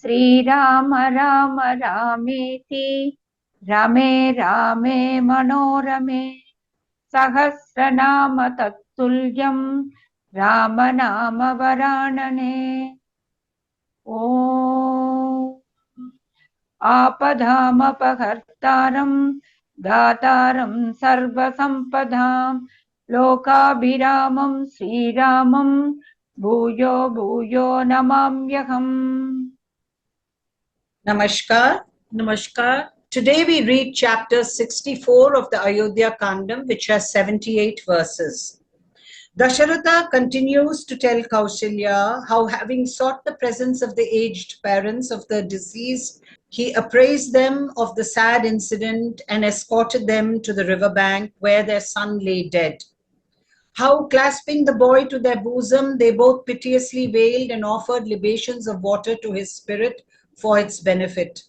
श्रीराम राम रामेति रमे रामे मनोरमे सहस्रनाम तत्तुल्यं राम नाम वरानने। ॐ आपदामपहर्तारं दातारं सर्वसम्पदां लोकाभिरामं श्रीरामं भूयो भूयो नमाम्यहम्। Namaskar. Namaskar. Today we read chapter 64 of the Ayodhya Kandam, which has 78 verses. Dasharatha continues to tell Kausalya how, having sought the presence of the aged parents of the deceased, he appraised them of the sad incident and escorted them to the riverbank where their son lay dead. How, clasping the boy to their bosom, they both piteously wailed and offered libations of water to his spirit for its benefit.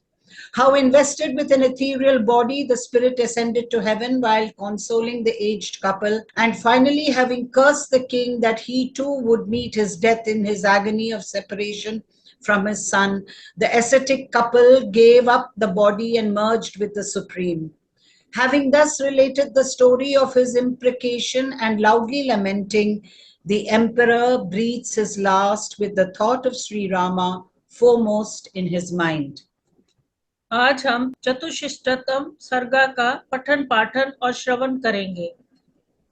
How, invested with an ethereal body, the spirit ascended to heaven while consoling the aged couple, and finally, having cursed the king that he too would meet his death in his agony of separation from his son, the ascetic couple gave up the body and merged with the Supreme. Having thus related the story of his imprecation and loudly lamenting, the emperor breathes his last with the thought of Sri Rama foremost in his mind. आज हम चतुशिष्टतम सर्गा का पठन पाठन और श्रवण करेंगे।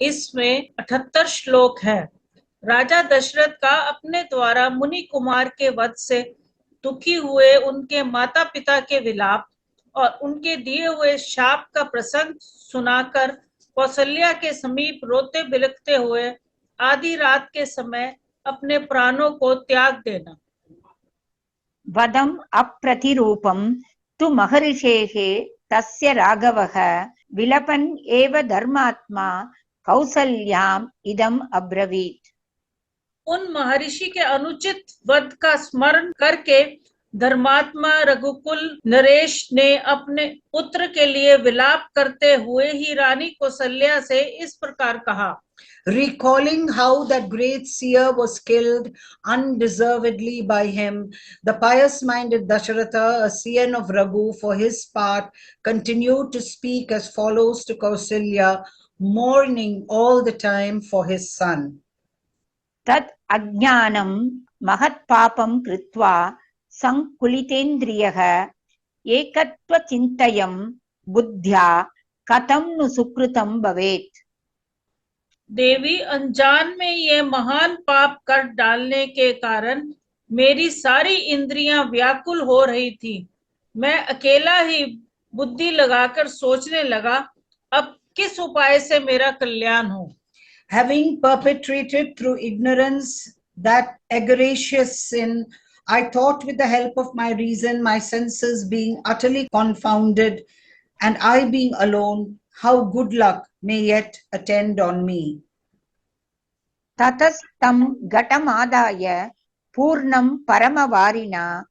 इसमें 78 श्लोक है। राजा दशरथ का अपने द्वारा मुनि कुमार के वध से दुखी हुए उनके माता पिता के विलाप और उनके दिए हुए शाप का प्रसंग सुनाकर कौशल्या के समीप रोते बिलखते हुए आधी रात के समय अपने प्राणों को त्याग देना। वदम् अप्रतिरूपं तु महर्षेः तस्य राघवः विलपन् एव धर्मात्मा कौसल्याम् इदम् अब्रवीत्। उन महर्षि के अनुचित वध का स्मरण करके धर्मात्मा रघुकुल नरेश ने अपने पुत्र के लिए विलाप करते हुए ही रानी कौसल्या से इस प्रकार कहा। Recalling how that great seer was killed undeservedly by him, the pious-minded Dasharatha, a scion of Raghu, for his part, continued to speak as follows to Kausalya, mourning all the time for his son. तत् अज्ञानं महत्पापं कृत्वा संकुलितेन्द्रियः एकत्वचिन्तयं बुद्ध्या कथं नु सुकृतं भवेत्। देवी, अनजान में ये महान पाप कर डालने के कारण मेरी सारी इंद्रियां व्याकुल हो रही थी। मैं अकेला ही बुद्धि लगाकर सोचने लगा, अब किस उपाय से मेरा कल्याण हो। Having perpetrated through ignorance that egregious sin, I thought with the help of my reason, my senses being utterly confounded, and I being alone, how good luck may yet attend on me. ततस्तं घटमादाय पूर्णं परमवारिणा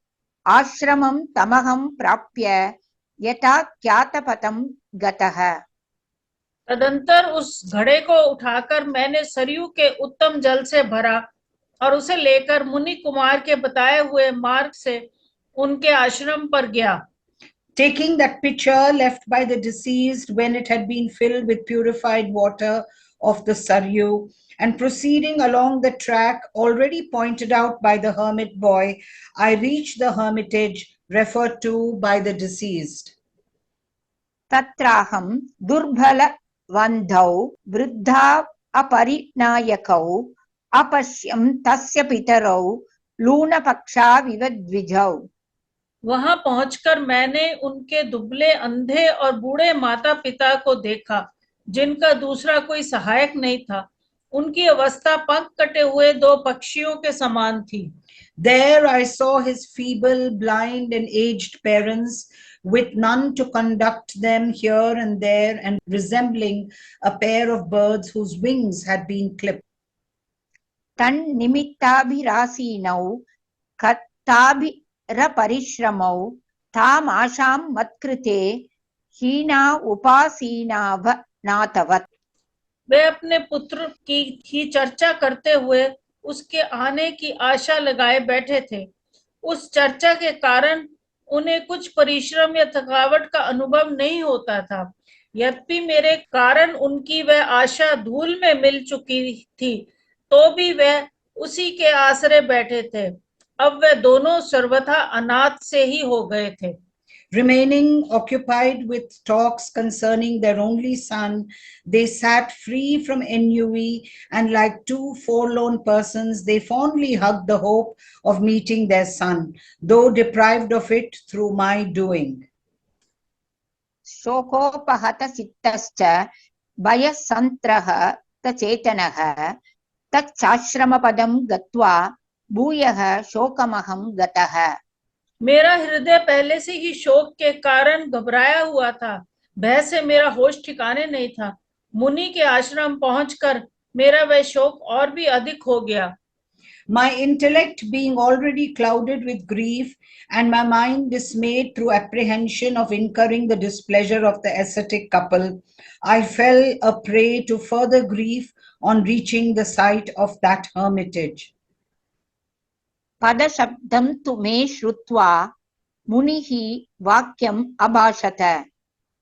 आश्रमं तमहं प्राप्य यथा ख्यातपथं गतः। तदंतर उस घड़े को उठाकर मैंने सरयू के उत्तम जल से भरा और उसे लेकर मुनि कुमार के बताए हुए मार्ग से उनके आश्रम पर गया। Taking that pitcher left by the deceased when it had been filled with purified water of the Saryu, and proceeding along the track already pointed out by the hermit boy, I reached the hermitage referred to by the deceased. तत्राहं दुर्बलवन्धौ वृद्धा अपरिज्ञायकौ अपश्यं तस्य पितरौ लूनपक्षाविव द्विजौ। वहां पहुंचकर मैंने उनके दुबले अंधे और बूढ़े माता पिता को देखा, जिनका दूसरा कोई सहायक नहीं था। उनकी अवस्था पंख कटे हुए दो पक्षियों के समान थी। There I saw his feeble, blind and aged parents, with none to conduct them here and there, and resembling a pair of birds whose wings had been clipped. तन्निमित्ताभिरासीनौ कत्ताभिरपरिश्रमौ ताम् आशां मत्कृते हीना उपासीनाव नातवत्। वे अपने पुत्र की चर्चा करते हुए उसके आने की आशा लगाए बैठे थे। उस चर्चा के कारण उन्हें कुछ परिश्रम या थकावट का अनुभव नहीं होता था। यद्यपि मेरे कारण उनकी वह आशा धूल में मिल चुकी थी, तो भी वह उसी के आसरे बैठे थे। अब वह दोनों सर्वथा अनाथ से ही हो गए थे। Remaining occupied with talks concerning their only son, they sat free from ennui, and like two forlorn persons, they fondly hugged the hope of meeting their son, though deprived of it through my doing. शोकोपहत चित्तश्च भयसन्त्रः चेतनः तच्चाश्रमपदं गत्वा भूयः शोकमहं गतः। मेरा हृदय पहले से ही शोक के कारण घबराया हुआ था। भय से मेरा होश ठिकाने नहीं था। मुनि के आश्रम पहुंचकर मेरा वह शोक और भी अधिक हो गया। My intellect being already clouded with grief and my mind dismayed through apprehension of incurring the displeasure of the ascetic couple, I fell a prey to further grief on reaching the site of that hermitage. पदशब्दं तु मे श्रुत्वा मुनिः वाक्यम् अभाषत।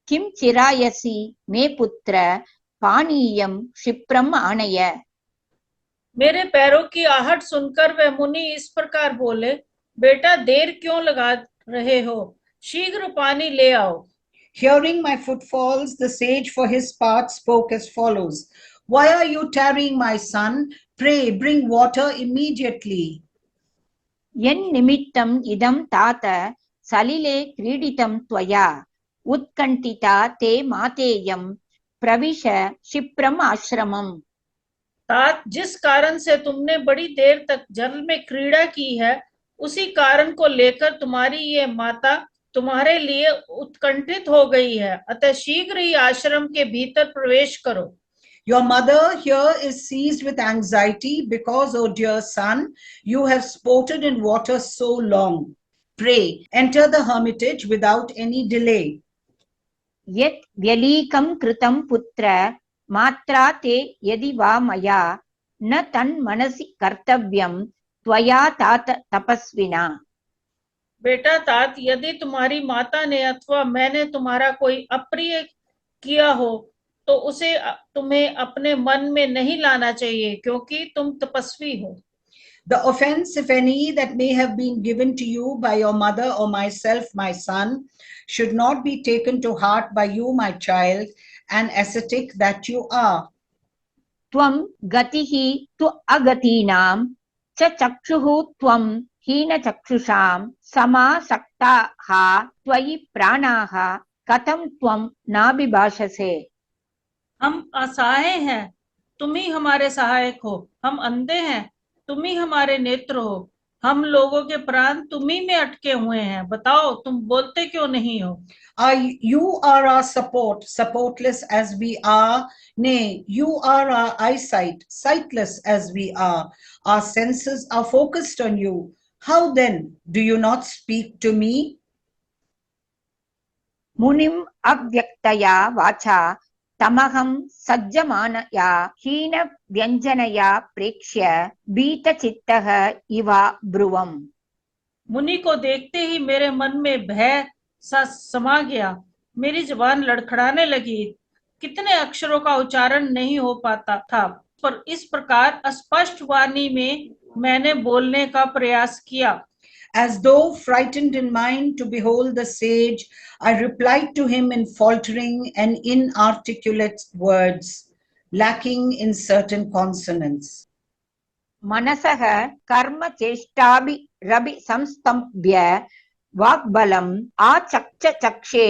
किं चिरायसि मे पुत्र पानीयं क्षिप्रम् आनय। मेरे पैरों की आहट सुनकर वह मुनि इस प्रकार बोले, बेटा देर क्यों लगा रहे हो, शीघ्र पानी ले आओ। Hearing my footfalls, the sage for his part spoke as follows: Why are you tarrying, my son? Pray bring water immediately. यन्निमित्तम् इदं तात सलिले क्रीडितं त्वया उत्कण्ठिता ते मातेयं प्रविश क्षिप्रम् आश्रमम्। तात, जिस कारण से तुमने बड़ी देर तक जल में क्रीड़ा की है, उसी कारण को लेकर तुम्हारी ये माता तुम्हारे लिए उत्कंठित हो गई है, अतः शीघ्र ही आश्रम के भीतर प्रवेश करो। Your mother here is seized with anxiety because, O dear son, you have sported in water so long. Pray, enter the hermitage without any delay. यत् व्यलीकं कृतं पुत्र मात्रा ते यदि वा मया न तन्मनसि कर्तव्यं त्वया तात तपस्विना। बेटा तात, यदि तुम्हारी माता ने अथवा मैंने तुम्हारा कोई अप्रिय किया हो, तो उसे तुम्हें अपने मन में नहीं लाना चाहिए, क्योंकि तुम तपस्वी हो। The offense, if any, that may have been given to you by your mother or myself, my son, should not be taken to heart by you, my child, an ascetic that you are. त्वं गतिः तु अगतीनां च चक्षुः त्वं हीनचक्षुषां समासक्ताः त्वयि प्राणाः कथं त्वं नाभिभाषसे। हम असहाय हैं, तुम ही हमारे सहायक हो। हम अंधे हैं, तुम ही हमारे नेत्र हो। हम लोगों के प्राण तुम ही में अटके हुए हैं। बताओ, तुम बोलते क्यों नहीं हो? You are our support, supportless as we are. Nay, you are our eyesight, sightless as we are. Our senses are focused on you. How then do you not speak to me? मुनिम् अव्यक्तया वाचा तमहं सज्जमानया हीन व्यंजनया प्रेक्ष्य भीतचित्तः इव ब्रुवम्। मुनि को देखते ही मेरे मन में भय सा समा गया। मेरी जुबान लड़खड़ाने लगी। कितने अक्षरों का उच्चारण नहीं हो पाता था, पर इस प्रकार अस्पष्ट वाणी में मैंने बोलने का प्रयास किया। As though frightened in mind to behold the sage, I replied to him in faltering and inarticulate words, lacking in certain consonants. मनसः कर्म चेष्टाभि रभि संस्तम्भ्य वाक्बलम् आचक्षचक्षे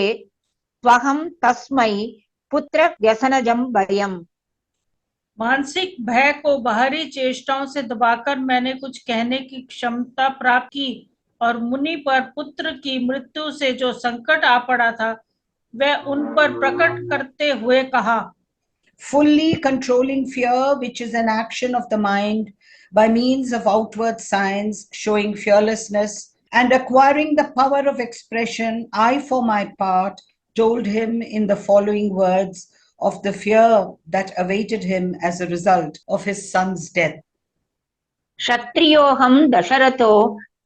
त्वहं तस्मै पुत्र व्यसनजं भयम्। मानसिक भय को बाहरी चेष्टाओं से दबाकर मैंने कुछ कहने की क्षमता प्राप्त की और मुनि पर पुत्र की मृत्यु से जो संकट आ पड़ा था, वह उन पर प्रकट करते हुए कहा। Fully controlling fear, which is an action of the mind by means of outward signs showing fearlessness, and acquiring the power of expression, I for my part told him in the following words of the fear that awaited him as a result of his son's death. क्षत्रियोऽहं दशरथो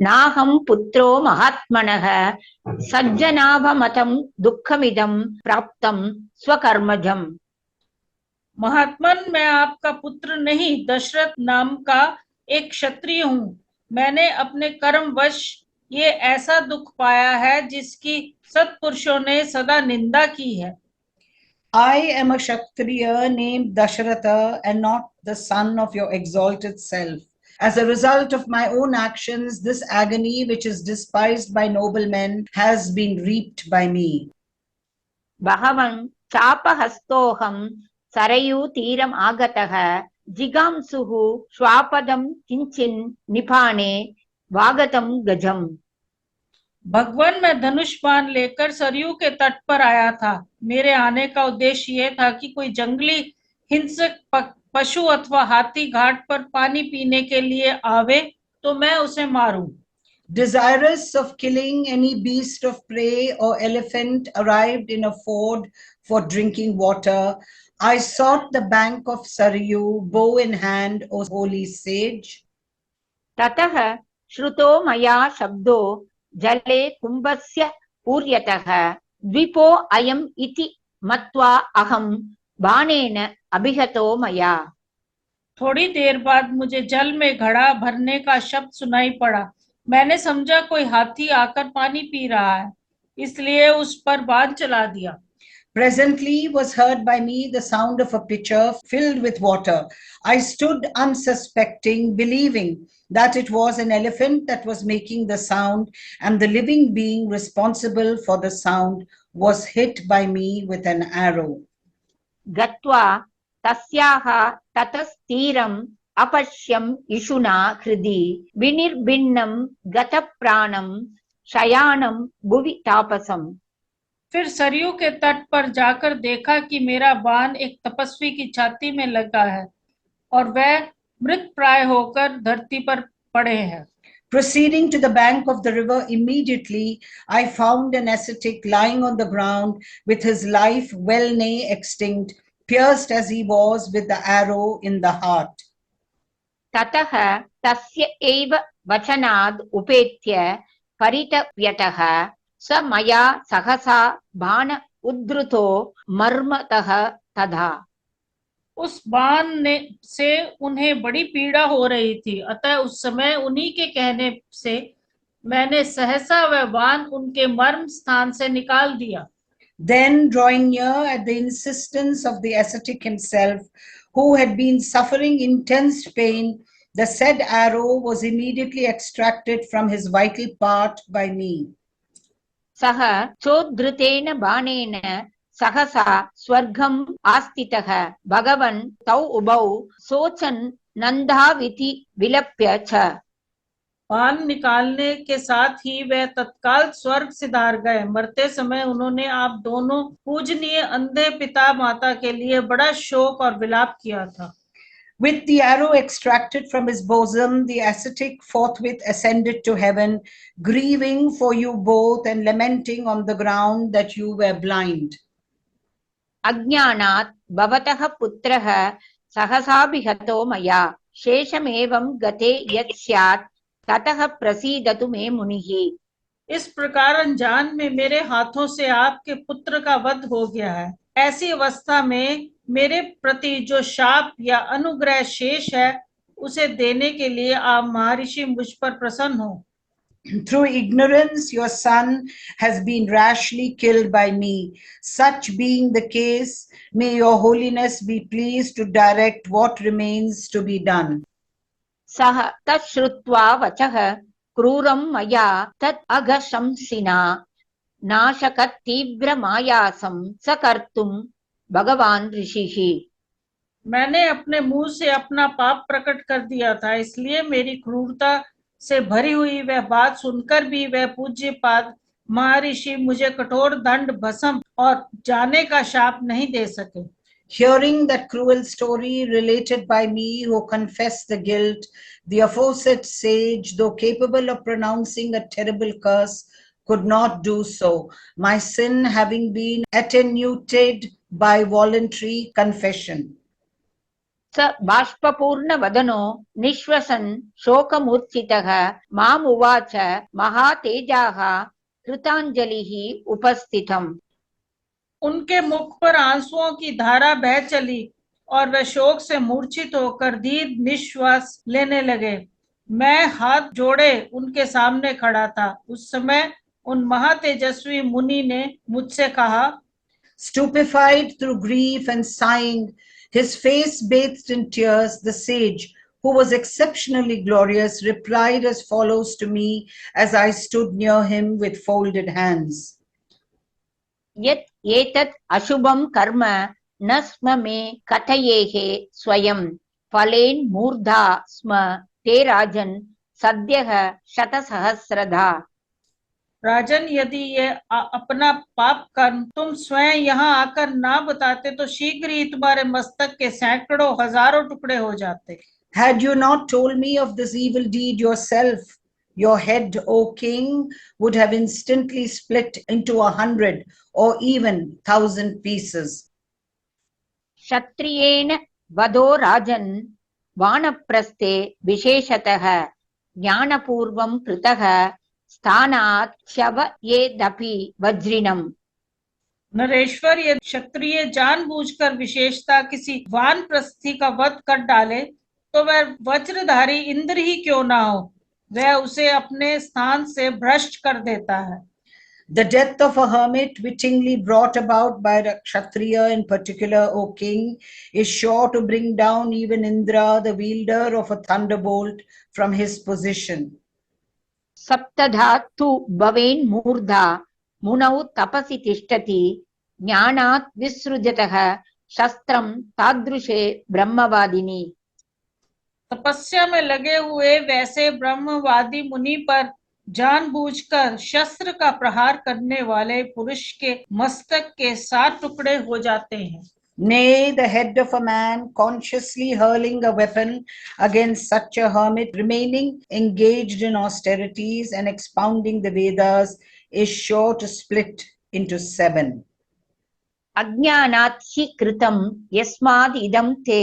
नाहं पुत्रो महात्मनः सज्जनाभमतं दुःखमिदं प्राप्तं स्वकर्मजम्। महात्मन, मैं आपका पुत्र नहीं, दशरथ नाम का एक क्षत्रिय हूँ। मैंने अपने कर्मवश ये ऐसा दुख पाया है जिसकी सत्पुरुषों ने सदा निंदा की है। I am a Kshatriya named Dasharatha and not the son of your exalted self. As a result of my own actions, this agony, which is despised by noble men, has been reaped by me. भगवन् चापहस्तोऽहं सरयूतीरम् आगतः जिगांसुः श्वापदं किञ्चिन् निपाने वागतं गजम्। भगवान, मैं धनुष बाण लेकर सरयू के तट पर आया था। मेरे आने का उद्देश्य ये था कि कोई जंगली हिंसक पशु अथवा हाथी घाट पर पानी पीने के लिए आवे तो मैं उसे मारूं। Desirous of killing any beast of prey or elephant arrived in a ford for drinking water, I sought the bank of Saryu, bow in hand, O holy sage. ततः श्रुतो मया शब्दो जले कुम्भस्य पूर्यतः द्वीपो अयम् इति मत्वा अहं बाणेन अभिहतो मया। थोड़ी देर बाद मुझे जल में घड़ा भरने का शब्द सुनाई पड़ा। मैंने समझा कोई हाथी आकर पानी पी रहा है, इसलिए उस पर बाण चला दिया। Presently was heard by me the sound of a pitcher filled with water. I stood unsuspecting, believing that it was an elephant that was making the sound, and the living being responsible for the sound was hit by me with an arrow. गत्वा तस्याः ततस्तीरम् अपश्यम् इषुना हृदि विनिर्भिन्नं गतप्राणं शयानं भुवि तापसम्। फिर सरयू के तट पर जाकर देखा कि मेरा बाण एक तपस्वी की छाती में लगा है और वह मृत प्राय होकर धरती पर पड़े हैं। Proceeding to the bank of the river immediately, I found an ascetic lying on the ground with his life well nigh extinct, pierced as he was with the arrow in the heart. ततः तस्य एव वचनाद् उपेत्य परितव्यतः स मया सहसा बाण उद्धृतो मर्मतः तथा। उस बाण से उन्हें बड़ी पीड़ा हो रही थी, अतः उस समय उन्हीं के कहने से मैंने सहसा वह बाण उनके मर्म स्थान से निकाल दिया। Then, drawing near at the insistence of the ascetic himself, who had been suffering intense pain, the said arrow was immediately extracted from his vital part by me. सः चोद्धृतेन बाणेन सहसा स्वर्गम् आस्थितः भगवन् तौ उभौ सोचन् नन्दाविति विलप्य च। बाण निकालने के साथ ही वह तत्काल स्वर्ग सिधार गए। मरते समय उन्होंने आप दोनों पूजनीय अंधे पिता माता के लिए बड़ा शोक और विलाप किया था। With the arrow extracted from his bosom, the ascetic forthwith ascended to heaven, grieving for you both and lamenting on the ground that you were blind. अज्ञानात् भवतः पुत्रः सहसाभिहतो मया शेषमेवं गते यत् स्यात् ततः प्रसीदतु मे मुनिः। इस प्रकार अनजान में मेरे हाथों से आपके पुत्र का वध हो गया है। ऐसी अवस्था में मेरे प्रति जो शाप या अनुग्रह शेष है उसे देने के लिए आप महर्षि मुझ पर प्रसन्न हो। Through ignorance, your son has been rashly killed by me. Such being the case, may your holiness be pleased to direct what remains to be done. सः तच्छ्रुत्वा वचः क्रूरं मया तत् अघशंसिना नाशकत् तीव्रमायासं सकर्तुं भगवान् ऋषिः। मैंने अपने मुंह से अपना पाप प्रकट कर दिया था, इसलिए मेरी क्रूरता से भरी हुई वह बात सुनकर भी वह पूज्य पाद महर्षि मुझे कठोर दंड भस्म और जाने का शाप नहीं दे सके। Hearing that cruel story related by me who confessed the guilt, the aforesaid sage, though capable of pronouncing a terrible curse, could not do so, my sin having been attenuated by voluntary confession. स बाष्पपूर्णवदनो निःश्वसन् शोकमूर्छितः मामुवाच महातेजाः कृताञ्जलिः उपस्थितम्। उनके मुख पर आंसुओं की धारा बह चली और वे शोक से मूर्छित होकर दीर्घ निश्वास लेने लगे। मैं हाथ जोड़े उनके सामने खड़ा था। उस समय उन महातेजस्वी मुनि ने मुझसे कहा, Stupefied through grief and sighing, his face bathed in tears, the sage, who was exceptionally glorious, replied as follows to me as I stood near him with folded hands. यत् एतत् अशुभं कर्म न स्म मे कथयेः स्वयं फलेन मूर्धा स्म ते राजन् सद्यः शतसहस्रधा। राजन, यदि ये अपना पाप कर्म तुम स्वयं यहाँ आकर ना बताते तो शीघ्र ही तुम्हारे मस्तक के सैकड़ों हजारों टुकड़े हो जाते। Had you not told me of this evil deed yourself, your head, O king, would have instantly split into 100 or even 1,000 pieces. क्षत्रियेण वधो राजन् वानप्रस्थे विशेषतः ज्ञानपूर्वं कृतः स्थानात् क्षवयेदपि वज्रिणम्। नरेश्वर, ये क्षत्रिय जानबूझकर विशेषता किसी वानप्रस्थी का वध कर डाले तो वह वज्रधारी इंद्र ही क्यों ना हो, वह उसे अपने स्थान से भ्रष्ट कर देता है। The death of a hermit wittingly brought about by a Kshatriya in particular, O king, is sure to bring down even Indra, the wielder of a thunderbolt, from his position. सप्तधा तु भवेन् मूर्धा मुनौ तपसि तिष्ठति ज्ञानात् विसृजतः शस्त्रं तादृशे ब्रह्मवादिनी। तपस्या में लगे हुए वैसे ब्रह्मवादी मुनि पर जानबूझकर शस्त्र का प्रहार करने वाले पुरुष के मस्तक के 7 टुकड़े हो जाते हैं। Nay, the head of a man consciously hurling a weapon against such a hermit, remaining engaged in austerities and expounding the Vedas, is sure to split into 7. अज्ञानात् हि कृतं यस्माद् इदं ते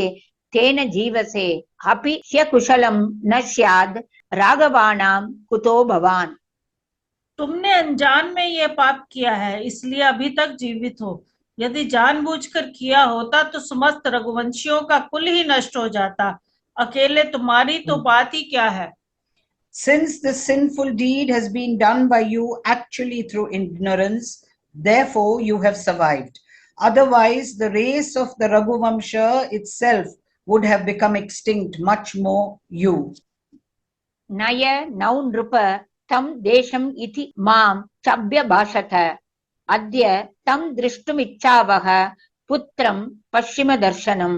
तेन जीवसे अपि ह्यकुशलं न स्याद् राघवाणां कुतो भवान्। तुमने अनजान में ये पाप किया है, इसलिए अभी तक जीवित हो। यदि जानबूझकर किया होता तो समस्त रघुवंशियों का कुल ही नष्ट हो जाता। अकेले तुम्हारी तो बात ही क्या है। Since this sinful deed has been done by you actually through ignorance, therefore you have survived. Otherwise, the race of the Raghuvamsha itself would have become extinct, much more you. नय नौ नृप तं देशम् इति मां चाभ्यभाषत अद्य तं दृष्टुमिच्छावः पुत्रं पश्चिमदर्शनम्।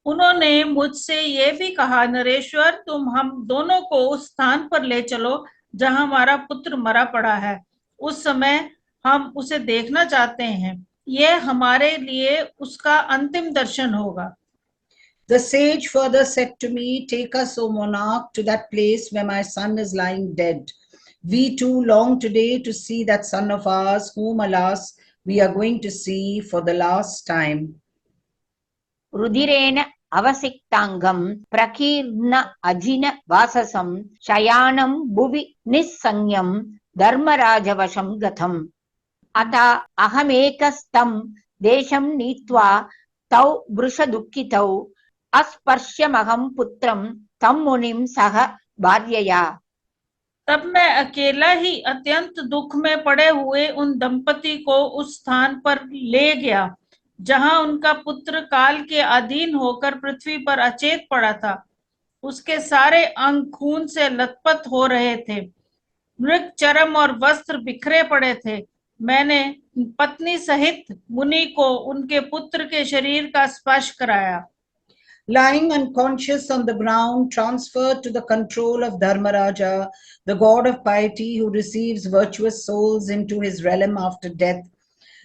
उन्होंने मुझसे ये भी कहा, नरेश्वर, तुम हम दोनों को उस स्थान पर ले चलो जहां हमारा पुत्र मरा पड़ा है। उस समय हम उसे देखना चाहते हैं। यह हमारे लिए उसका अंतिम दर्शन होगा। The sage further said to me, take us, O monarch, to that place where my son is lying dead. We too long today to see that son of ours, whom, alas, we are going to see for the last time. रुधिरेण अवसिक्तांगं प्रकीर्ण अजिन वाससं शयानं भुवि निस्संयं धर्मराजवशं गतम्। अतः अहमेकस्तं देशं नीत्वा तौ वृषदुःखितौ अस्पर्श्यमहं पुत्रं तं मुनिं सह भार्यया। तब मैं अकेला ही अत्यंत दुख में पड़े हुए उन दंपति को उस स्थान पर ले गया जहां उनका पुत्र काल के अधीन होकर पृथ्वी पर अचेत पड़ा था। उसके सारे अंग खून से लथपथ हो रहे थे, मृग चर्म और वस्त्र बिखरे पड़े थे। मैंने पत्नी सहित मुनि को उनके पुत्र के शरीर का स्पर्श कराया। Lying unconscious on the ground, transferred to the control of Dharmaraja, the god of piety who receives virtuous souls into his realm after death,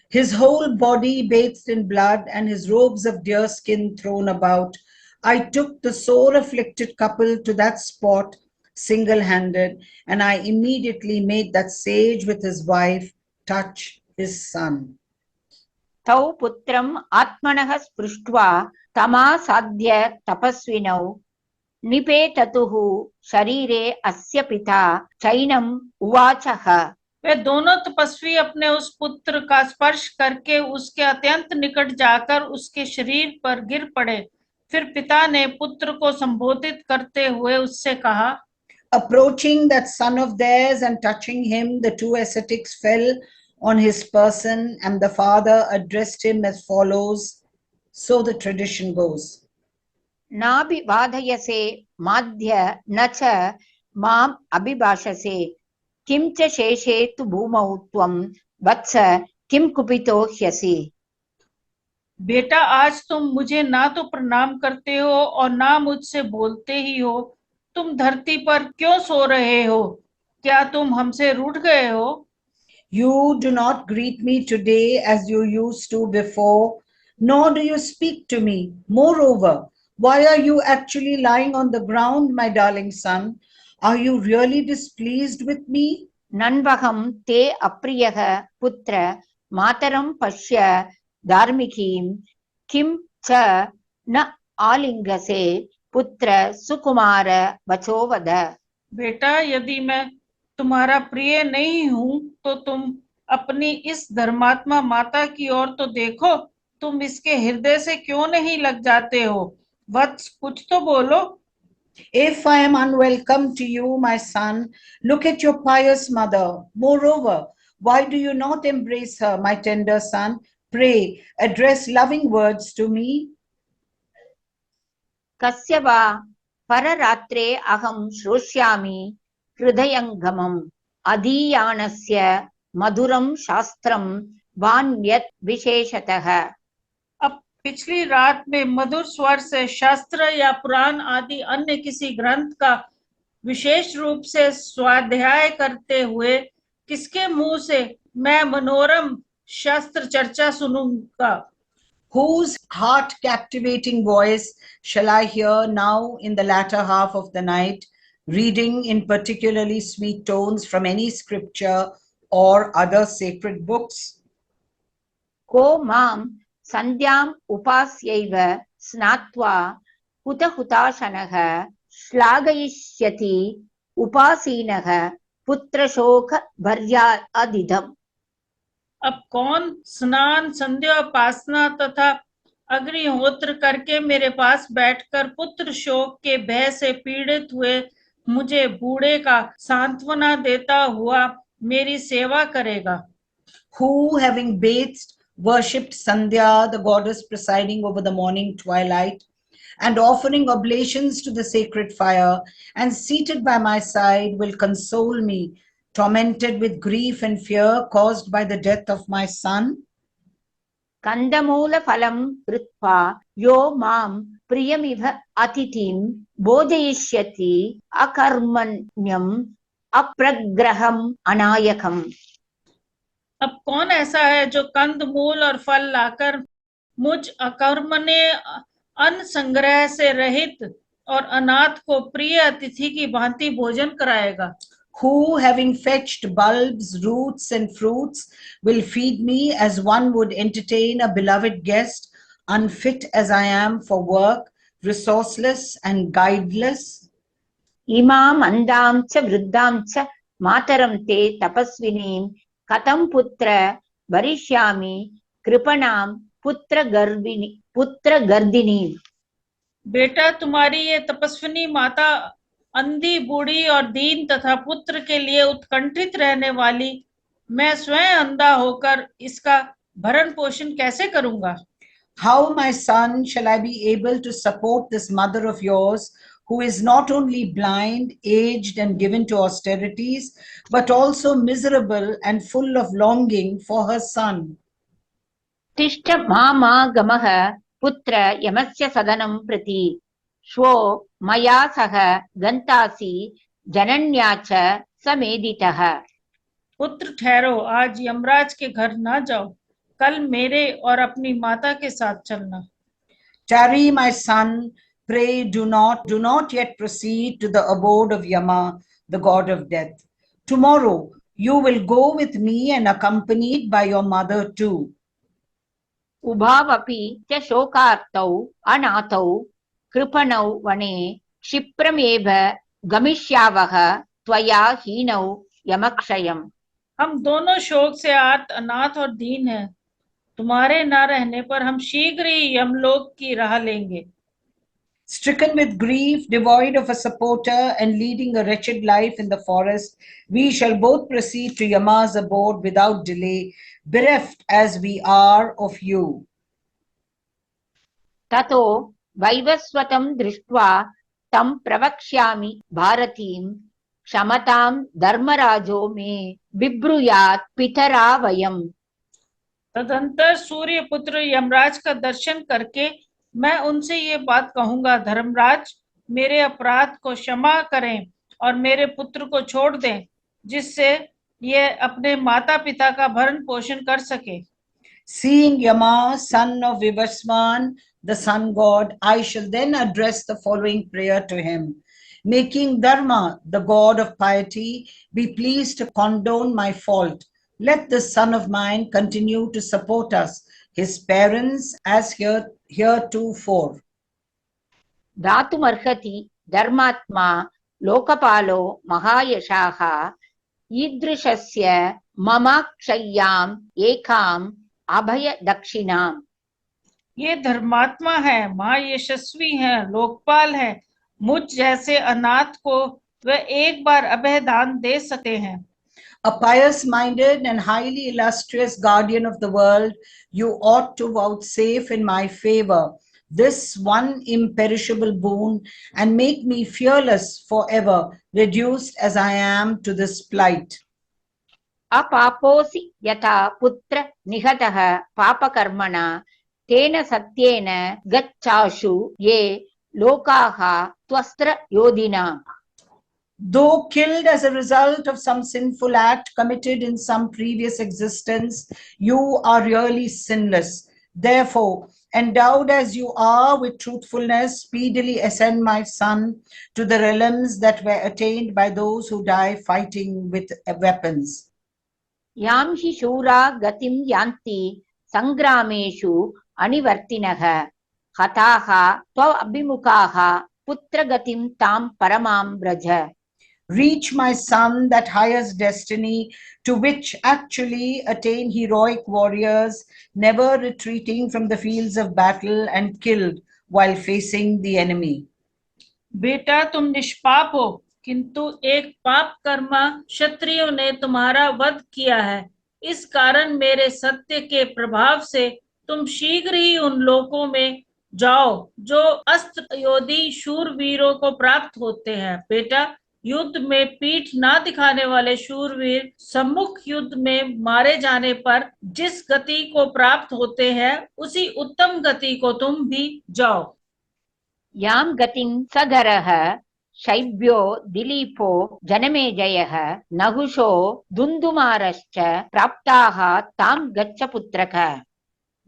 his whole body bathed in blood and his robes of deer skin thrown about, I took the sore afflicted couple to that spot single-handed, and I immediately made that sage with his wife touch his son. तौ पुत्रम् आत्मनः स्पृष्ट्वा तमासाद्य तपस्विनौ निपेततुः शरीरे अस्य पिता चैनम् उवाचः। वे दोनों तपस्वी अपने उस पुत्र का स्पर्श करके उसके अत्यंत निकट जाकर उसके शरीर पर गिर पड़े। फिर पिता ने पुत्र को संबोधित करते हुए उससे कहा, Approaching that son of theirs and touching him, the two ascetics fell on his person, and the father addressed him as follows. So the tradition goes. नाभिवादयसे माध्य न च माम् अभिभाषसे किं च शेषे तु भूमौ त्वं वत्स किं कुपितो ह्यसि। बेटा, आज तुम मुझे ना तो प्रणाम करते हो और ना मुझसे बोलते ही हो। तुम धरती पर क्यों सो रहे हो? क्या तुम हमसे रूठ गए हो? You do not greet me today as you used to before, nor do you speak to me. Moreover, why are you actually lying on the ground, my darling son? Are you really displeased with me? नन्वहं ते अप्रियः पुत्र मातरं पश्य धार्मिकीं किं च न आलिङ्गसे पुत्र सुकुमार वचो वद। बेटा, यदि मैं तुम्हारा प्रिय नहीं हूं तो तुम अपनी इस धर्मात्मा माता की ओर तो देखो। तुम इसके हृदय से क्यों नहीं लग जाते हो? वत्स, कुछ तो बोलो। If I am unwelcome to you, my son, look at your pious mother. Moreover, why do you not embrace her, my tender son? Pray, address loving words to me. कस्य वा पररात्रे अहं श्रोष्यामि हृदयङ्गमम् अधीयानस्य मधुरं शास्त्रं वान्यत् विशेषतः। अब पिछली रात में मधुर स्वर से शास्त्र या पुराण आदि अन्य किसी ग्रंथ का विशेष रूप से स्वाध्याय करते हुए किसके मुंह से मैं मनोरम शास्त्र चर्चा सुनूंगा? Whose heart captivating voice shall I hear now in the latter half of the night, reading in particularly sweet tones from any scripture or other sacred books? को मां सन्ध्याम् उपास्यैव स्नात्वा हुताशनः श्लाघयिष्यति उपासीनः पुत्रशोकभर्यादिधम्। अब कौन स्नान, संध्या, उपासना तथा अग्निहोत्र करके मेरे पास बैठकर पुत्र शोक के भय से पीड़ित हुए मुझे बूढ़े का सांत्वना देता हुआ मेरी सेवा करेगा? Who, having bathed, worshipped Sandhya, the goddess presiding over the morning twilight, and offering oblations to the sacred fire, and seated by my side, will console me, tormented with grief and fear caused by the death of my son? कन्दमूलफलं कृत्वा यो मां प्रियमिव अतिथिं बोधयिष्यति अकर्मण्यम् अप्रग्रहम् अनायकम्। अब कौन ऐसा है जो कंद मूल और फल लाकर मुझ अकर्मण्य अन्न संग्रह से रहित और अनाथ को प्रिय अतिथि की भांति भोजन कराएगा? Who, having fetched bulbs, roots, and fruits, will feed me as one would entertain a beloved guest, unfit as I am for work, resourceless and guideless? इमाम् अन्धां च वृद्धां च मातरं ते तपस्विनीं कथं पुत्र भरिष्यामि कृपणां पुत्रगर्दिनीम्। बेटा, तुम्हारी ये तपस्विनी माता अंधी, बूढ़ी और दीन तथा पुत्र के लिए उत्कंठित रहने वाली, मैं स्वयं अंधा होकर इसका भरण पोषण कैसे करूंगा? How, my son, shall I be able to support this mother of yours, who is not only blind, aged, and given to austerities, but also miserable and full of longing for her son? तिष्ठ मामागमः पुत्र यमस्य सदनं प्रति श्वो मया सह गन्तासि जनन्या च समेधितः। पुत्र ठहरो, आज यमराज के घर ना जाओ, कल मेरे और अपनी माता के साथ चलना। Tarry, my son, pray do not yet proceed to the abode of Yama, the god of death. Tomorrow you will go with me and accompanied by your mother too. उभावपि च शोकार्तौ अनाथौ कृपणौ वने क्षिप्रमेव गमिष्यावः त्वया हीनौ यमक्षयम्। हम दोनों शोक से आर्त, अनाथ और दीन हैं। तुम्हारे न रहने पर हम शीघ्र ही यमलोक की राह लेंगे। Stricken with grief, devoid of a supporter, and leading a wretched life in the forest, we shall both proceed to Yama's abode without delay, bereft as we are of you. ततो वैवस्वतं दृष्ट्वा तं प्रवक्ष्यामि भारतीं क्षमतां धर्मराजो मे बिब्रूयात् पितरा वयम्। तदंतर सूर्य पुत्र यमराज का दर्शन करके मैं उनसे ये बात कहूंगा, धर्मराज मेरे अपराध को क्षमा करें और मेरे पुत्र को छोड़ दें, जिससे ये अपने माता पिता का भरण पोषण कर सके। Seeing Yama, son of Vivaswan, the sun god, I shall then address the following prayer to him. Making Dharma, the god of piety, be pleased to condone my fault. Let this son of mine continue to support us, his parents, as heretofore. दातुमर्हति धर्मात्मा लोकपालो महायशाः ईदृशस्य ममाक्षय्याम् एकाम् अभय दक्षिणाम्। ये धर्मात्मा है, महायशस्वी है, लोकपाल है, मुझ जैसे अनाथ को वे एक बार अभय दान दे सकते हैं। A pious-minded and highly illustrious guardian of the world, you ought to vouchsafe in my favor this one imperishable boon and make me fearless forever, reduced as I am to this plight. अपापोऽसि यथा पुत्र निहतः पापकर्मणा तेन सत्येन गच्छाशु ये लोकाः त्वस्त्र योधिना। Though killed as a result of some sinful act committed in some previous existence, you are really sinless. Therefore, endowed as you are with truthfulness, speedily ascend, my son, to the realms that were attained by those who die fighting with weapons. यां हि शूरा गतिं यान्ति संग्रामेषु अनिवर्तिनः हताः त्वम् अभिमुखाः पुत्रगतिं तां परमां Vraj. Reach, my son, that highest destiny to which actually attain heroic warriors, never retreating from the fields of battle and killed while facing the enemy. बेटा तुम निष्पाप हो, किंतु एक पाप कर्मा क्षत्रियों ने तुम्हारा वध किया है। इस कारण मेरे सत्य के प्रभाव से तुम शीघ्र ही उन लोकों में जाओ जो अस्त्र योधी शूरवीरों को प्राप्त होते हैं। बेटा, युद्ध में पीठ ना दिखाने वाले शूरवीर सम्मुख युद्ध में मारे जाने पर जिस गति को प्राप्त होते हैं, उसी उत्तम गति को तुम भी जाओ। यां गतिं सधरः शैब्यो दिलीपो जनमेजयः नहुषो दुन्दुमारश्च प्राप्ताः तां गच्छ पुत्रक।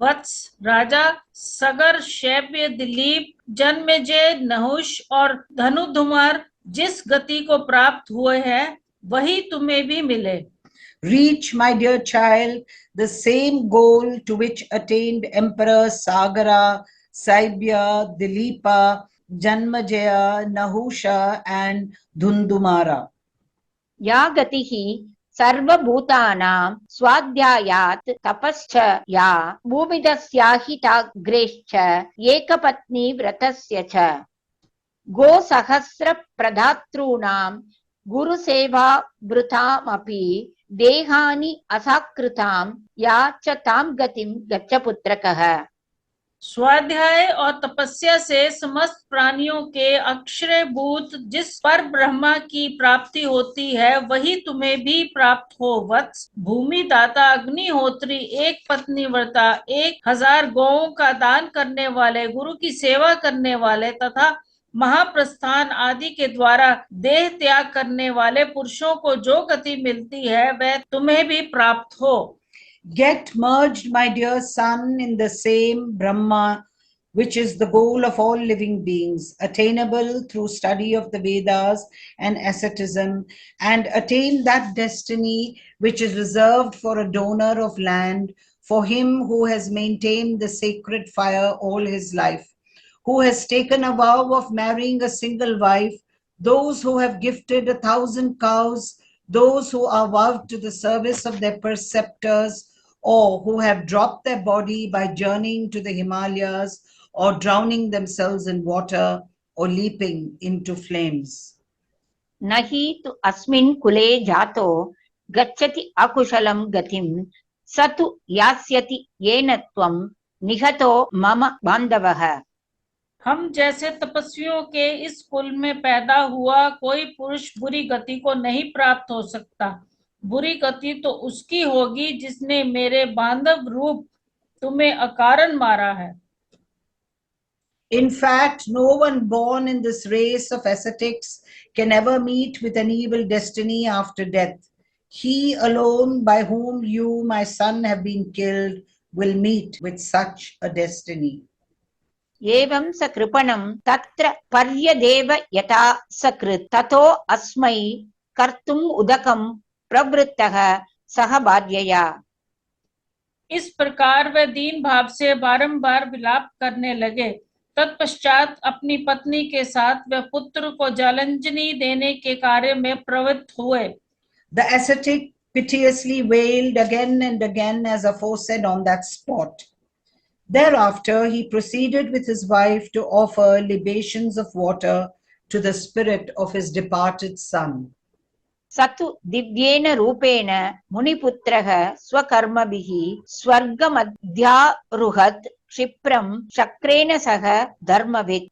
वत्स, राजा सगर, शैब्य, दिलीप, जन्मेजय, नहुष और धनुधुमार जिस गति को प्राप्त हुए हैं, वही तुम्हें भी मिले। Reach, my dear child, the same goal to which attained emperors Sagara, Saibya, Dilipa, Janmajaya, Nahusha and Dhundumara. या गतिः सर्वभूतानां स्वाध्यायात् तपश्च या भूमिदस्याहिताग्रेश्च एकपत्नी व्रतस्य च गोसहस्र प्रधातॄणां गुरुसेवावृतामपि देहानि असाकृतां या च तां गतिं गच्छ पुत्रकः। स्वाध्याय और तपस्या से समस्त प्राणियों के अक्षरभूत जिस पर ब्रह्मा की प्राप्ति होती है, वही तुम्हें भी प्राप्त हो। वत्स, भूमि दाता, अग्निहोत्री, एक पत्नी व्रता, 1000 गौओं का दान करने वाले, गुरु की सेवा करने वाले तथा महाप्रस्थान आदि के द्वारा देह त्याग करने वाले पुरुषों को जो गति मिलती है, वह तुम्हें भी प्राप्त हो। Get merged, my dear son, in the same Brahma, which is the goal of all living beings, attainable through study of the Vedas and asceticism, and attain that destiny which is reserved for a donor of land for him who has maintained the sacred fire all his life, who has taken a vow of marrying a single wife, those who have gifted 1,000 cows, those who are vowed to the service of their preceptors, or who have dropped their body by journeying to the Himalayas, or drowning themselves in water, or leaping into flames. नहि तु अस्मिन् कुले जातो गच्छति अकुशलं गतिं स तु यास्यति येन त्वं निहतो मम बान्धवः। हम जैसे तपस्वियों के इस कुल में पैदा हुआ कोई पुरुष बुरी गति को नहीं प्राप्त हो सकता। बुरी गति तो उसकी होगी जिसने मेरे बांधव रूप तुम्हें अकारण मारा है। In fact, no one born in this race of ascetics can ever meet with an evil destiny after death. He alone, by whom you, my son, have been killed, will meet with such a destiny. एवं स कृपणं तत्र पर्यदेव यथा सकृत् ततो अस्मै कर्तुम् उदकं प्रवृत्तः सह भार्यया। इस प्रकार वह दीन भाव से बारंबार विलाप करने लगे। तत्पश्चात अपनी पत्नी के साथ वह पुत्र को जलांजलि देने के कार्य में प्रवृत्त हुए। The ascetic piteously wailed again and again as aforesaid on that spot. Thereafter he proceeded with his wife to offer libations of water to the spirit of his departed son. सतु दिव्येन रूपेण मुनिपुत्रः स्वकर्मभिः स्वर्गमध्यारुहत् क्षिप्रं शक्रेण सह धर्मवित्।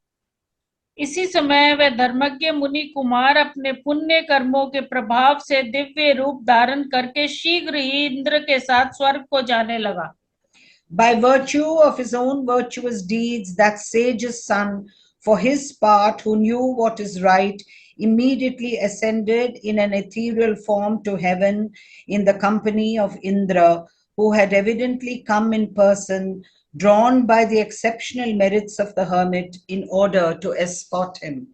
इसी समय वह धर्मज्ञ मुनि कुमार अपने पुण्य कर्मों के प्रभाव से दिव्य रूप धारण करके शीघ्र ही इंद्र के साथ स्वर्ग को जाने लगा। By virtue of his own virtuous deeds, that sage's son, for his part, who knew what is right, immediately ascended in an ethereal form to heaven in the company of Indra, who had evidently come in person, drawn by the exceptional merits of the hermit in order to escort him.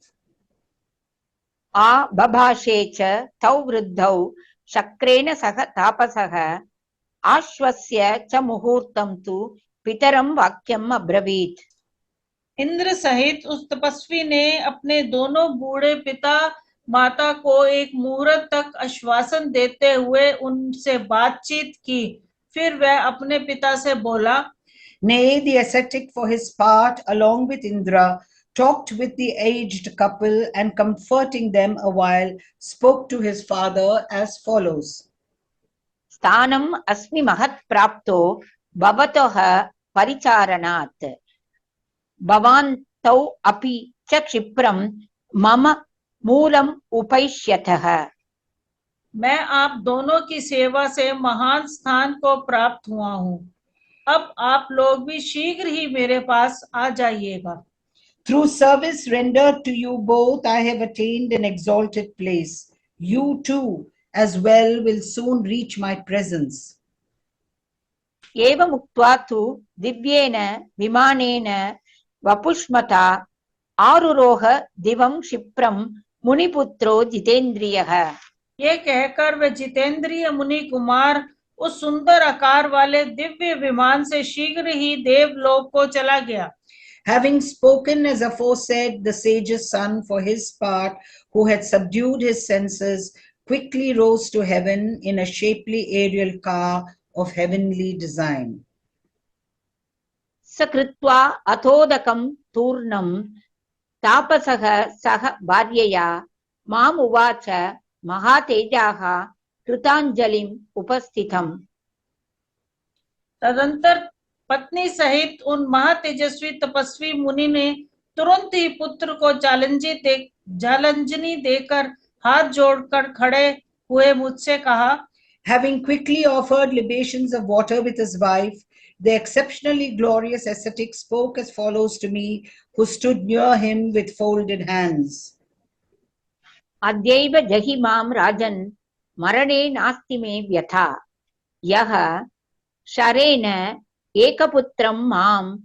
आ बभाषे च तौ वृद्धौ शक्रेण सह तापसः आश्वस्य च मुहूर्तं तु पितरं वाक्यम् अब्रवीत्। इंद्र सहित उस तपस्वी ने अपने दोनों बूढ़े पिता माता को एक मुहूर्त तक आश्वासन देते हुए उनसे बातचीत की। फिर वह अपने पिता से बोला। Nay, the ascetic for his part, along with Indra, talked with the aged couple and comforting them a while, spoke to his father as follows. स्थानम् अस्मि महत् प्राप्तो भवतः परिचारणात् भवान्तौ अपि च क्षिप्रं मम मूलम् उपैष्यतः। मैं आप दोनों की सेवा से महान स्थान को प्राप्त हुआ हूँ। अब आप लोग भी शीघ्र ही मेरे पास आ जाइएगा। Through service rendered to you both, I have attained an exalted place. You too, as well, will soon reach my presence. एवमुक्त्वा तु दिव्येन विमानेन वपुष्मता आरुरोह दिवं क्षिप्रं मुनिपुत्रो जितेन्द्रियः। ये कहकर वह जितेंद्रिय मुनि कुमार उस सुंदर आकार वाले दिव्य विमान से शीघ्र ही देवलोक को चला गया। Having spoken as aforesaid, the sage's son, for his part, who had subdued his senses, quickly rose to heaven in a shapely aerial car of heavenly design. सकृत्वा अथोदकं तूर्णं तापसः सह भार्यया माम् उवाच महातेजाः कृताञ्जलिम् उपस्थितम्। तदंतर पत्नी सहित उन महातेजस्वी तपस्वी मुनि ने तुरंत ही पुत्र को जलांजलि देकर हाथ जोड़कर खड़े हुए मुझसे कहा। Having quickly offered libations of water with his wife, the exceptionally glorious ascetic spoke as follows to me, who stood near him with folded hands. अद्यैव जहि मां राजन् मरणे नास्ति मे व्यथा यः शरेण एकपुत्रं मां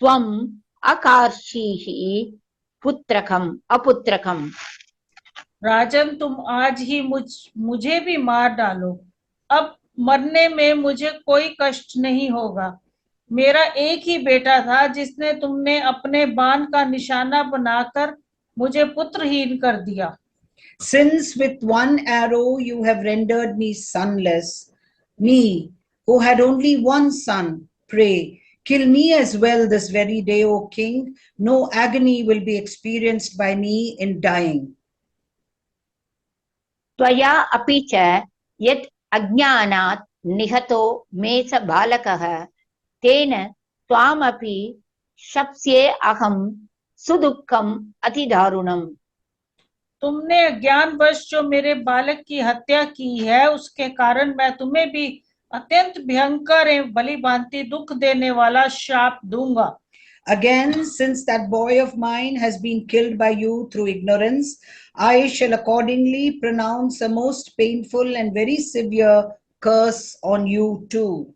त्वम् अकार्षीः पुत्रकम् अपुत्रकम्। राजन, तुम आज ही मुझे भी मार डालो। अब मरने में मुझे कोई कष्ट नहीं होगा। मेरा एक ही बेटा था जिसने तुमने अपने बाण का निशाना बनाकर मुझे पुत्रहीन कर दिया। Since with one arrow you have rendered me sonless, me who had only one son, pray, kill me as well this very day, O king. No agony will be experienced by me in dying. त्वया अपि च यत् अज्ञानात् निहतो मे स बालकः तेन त्वामपि शप्स्ये अहं सुदुःखम् अतिदारुणम्। तुमने अज्ञानवश जो मेरे बालक की हत्या की है, उसके कारण मैं तुम्हें भी अत्यंत भयंकर एवं बलि भांति दुख देने वाला शाप दूंगा। Again, since that boy of mine has been killed by you through ignorance, I shall accordingly pronounce a most painful and very severe curse on you too.